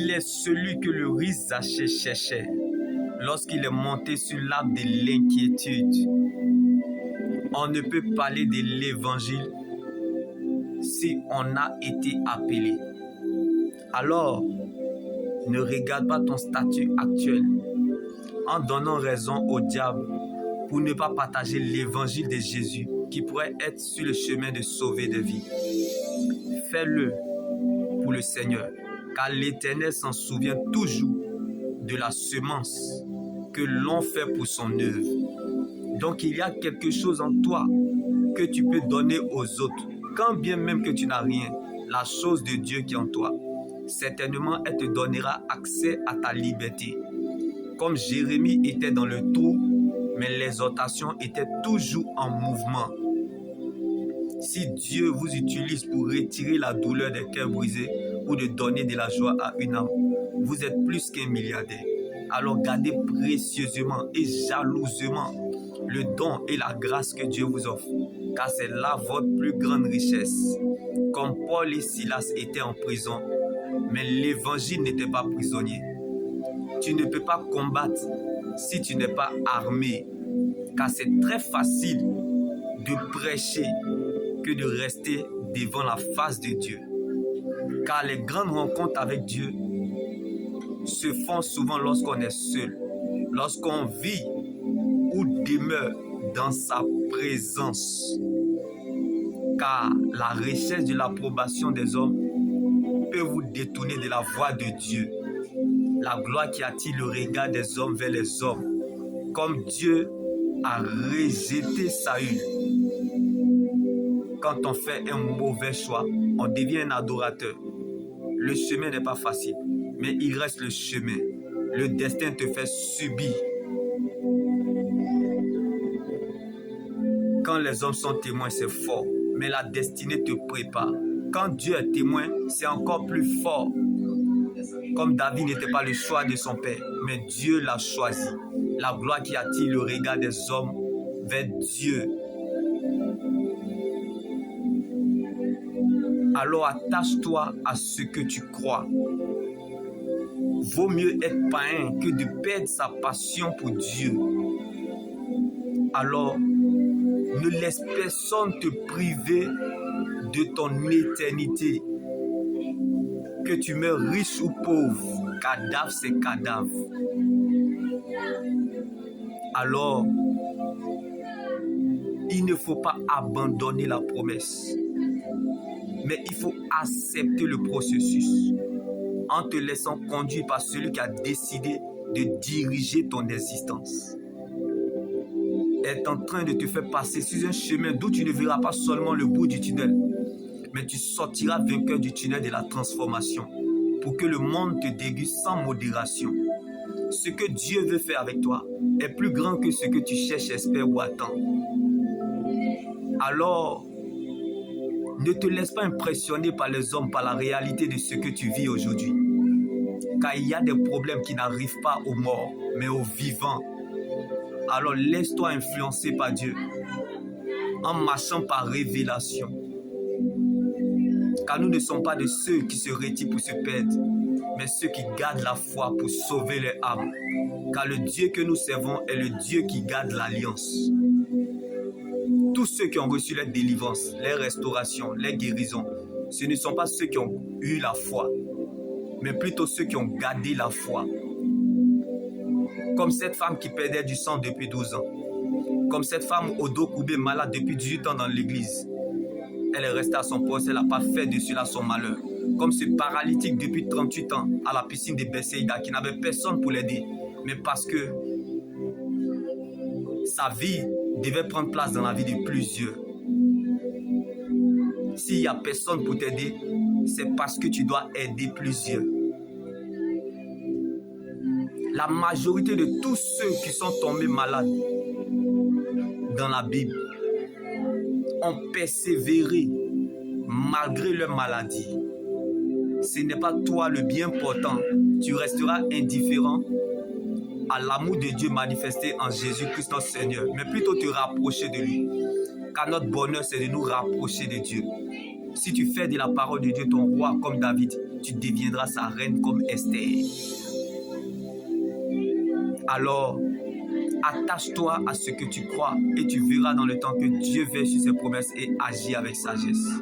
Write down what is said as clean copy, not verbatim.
Il est celui que le riche Zachée cherchait lorsqu'il est monté sur l'arbre de l'inquiétude. On ne peut parler de l'évangile si on a été appelé. Alors, ne regarde pas ton statut actuel en donnant raison au diable pour ne pas partager l'évangile de Jésus qui pourrait être sur le chemin de sauver des vies. Fais-le pour le Seigneur, car l'Éternel s'en souvient toujours de la semence que l'on fait pour son œuvre. Donc il y a quelque chose en toi que tu peux donner aux autres, quand bien même que tu n'as rien, la chose de Dieu qui est en toi. Certainement, elle te donnera accès à ta liberté. Comme Jérémie était dans le trou, mais l'exhortation était toujours en mouvement. Si Dieu vous utilise pour retirer la douleur des cœurs brisés ou de donner de la joie à une âme, vous êtes plus qu'un milliardaire. Alors gardez précieusement et jalousement le don et la grâce que Dieu vous offre, car c'est là votre plus grande richesse. Comme Paul et Silas étaient en prison, mais l'évangile n'était pas prisonnier. Tu ne peux pas combattre si tu n'es pas armé, car c'est très facile de prêcher que de rester devant la face de Dieu. Car les grandes rencontres avec Dieu se font souvent lorsqu'on est seul, lorsqu'on vit ou demeure dans sa présence. Car la recherche de l'approbation des hommes peut vous détourner de la voie de Dieu. La gloire qui attire le regard des hommes vers les hommes, comme Dieu a rejeté Saül. Quand on fait un mauvais choix, on devient un adorateur. Le chemin n'est pas facile, mais il reste le chemin. Le destin te fait subir. Quand les hommes sont témoins, c'est fort, mais la destinée te prépare. Quand Dieu est témoin, c'est encore plus fort. Comme David n'était pas le choix de son père, mais Dieu l'a choisi. La gloire qui attire le regard des hommes vers Dieu. Alors attache-toi à ce que tu crois. Vaut mieux être païen que de perdre sa passion pour Dieu. Alors, ne laisse personne te priver de ton éternité. Que tu meurs riche ou pauvre, cadavre c'est cadavre. Alors, il ne faut pas abandonner la promesse, mais il faut accepter le processus en te laissant conduire par celui qui a décidé de diriger ton existence. Est en train de te faire passer sur un chemin d'où tu ne verras pas seulement le bout du tunnel, mais tu sortiras vainqueur du tunnel de la transformation pour que le monde te déguste sans modération. Ce que Dieu veut faire avec toi est plus grand que ce que tu cherches, espères ou attends. Alors, ne te laisse pas impressionner par les hommes, par la réalité de ce que tu vis aujourd'hui. Car il y a des problèmes qui n'arrivent pas aux morts, mais aux vivants. Alors laisse-toi influencer par Dieu en marchant par révélation. Car nous ne sommes pas de ceux qui se retirent pour se perdre, mais ceux qui gardent la foi pour sauver leur âme. Car le Dieu que nous servons est le Dieu qui garde l'alliance. Tous ceux qui ont reçu leur délivrance, leur restauration, leur guérison, ce ne sont pas ceux qui ont eu la foi, mais plutôt ceux qui ont gardé la foi. Comme cette femme qui perdait du sang depuis 12 ans. Comme cette femme au dos courbé malade depuis 18 ans dans l'église. Elle est restée à son poste, elle n'a pas fait de cela son malheur. Comme ce paralytique depuis 38 ans à la piscine de Bethsaïda qui n'avait personne pour l'aider. Mais parce que sa vie devait prendre place dans la vie de plusieurs. S'il n'y a personne pour t'aider, c'est parce que tu dois aider plusieurs. La majorité de tous ceux qui sont tombés malades dans la Bible ont persévéré malgré leur maladie. Ce n'est pas toi le bien portant. Tu resteras indifférent à l'amour de Dieu manifesté en Jésus-Christ notre Seigneur, mais plutôt te rapprocher de lui. Car notre bonheur, c'est de nous rapprocher de Dieu. Si tu fais de la parole de Dieu ton roi comme David, tu deviendras sa reine comme Esther. Alors, attache-toi à ce que tu crois et tu verras dans le temps que Dieu veille sur ses promesses et agit avec sagesse.